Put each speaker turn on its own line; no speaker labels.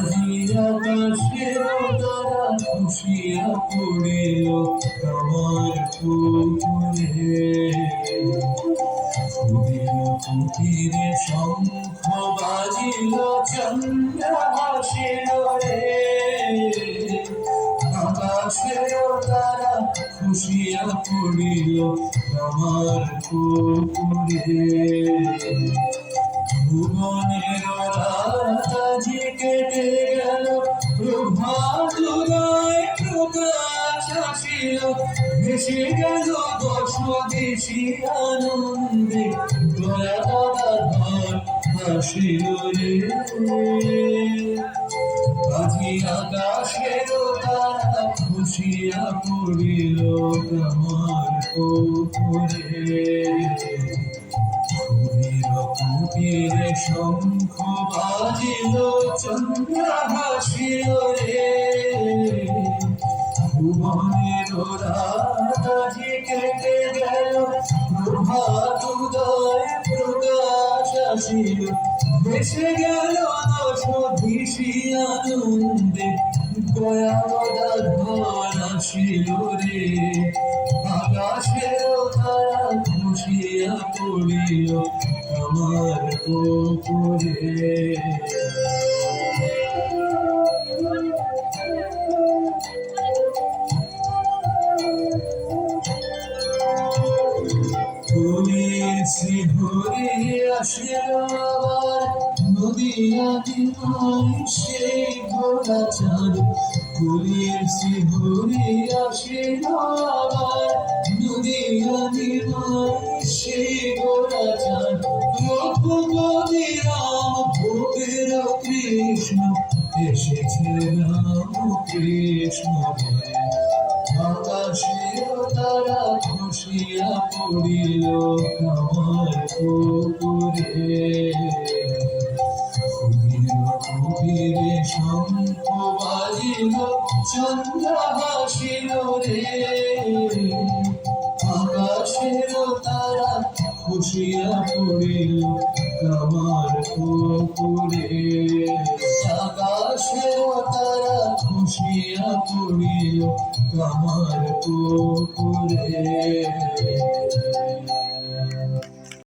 আকাশের তারা খুশিয়া পড়িল আমার পুকুরে। সুদিন কুটিরে শঙ্খ বাজিল চন্দ্র হাসিল রে। আকাশের তারা খুশিয়া পড়িল আমার পুকুরে। ভুবনের রাত আজি কেটে গেল প্রভাত উদয় প্রকাশ আসিল। ভেসে গেল দশ দিশি আনন্দে দয়া ধার আসিল রে। আজি আকাশের তারা খুশিয়া পড়িল আমার পুকুরে। কুটিরে শঙ্খ বাজিল চন্দ্র হাসিল রে। ভুবনের রাত আজি কেটে গেল প্রভাত উদয় প্রকাশ আসিল। ভেসে গেল দশ দিশি আনন্দে দয়াবদা ধার আসিল রে। আকাশের তারা খুশিয়া পড়িল আমার পুকুরে। ফুলের শিহরে আসিল আবার নদিয়া দিনায় সেই ভোলা চাঁদ। ফুলের শিহরে আসিল আবার নদিয়া দিনায় সেই ভোলা চাঁদ। রঘুপতি রাম ভোগের কৃষ্ণ এসেছে রাম কৃষ্ণ রে। আকাশের তারা খুশিয়া পড়িল আমার পুকুরে। কুটিরে শঙ্খ বাজিল চন্দ্র হাসিল রে। আকাশের তারা খুশিয়া পড়িল আমার পুকুরে। আকাশের তারা খুশিয়া পড়িল আমার পুকুরে।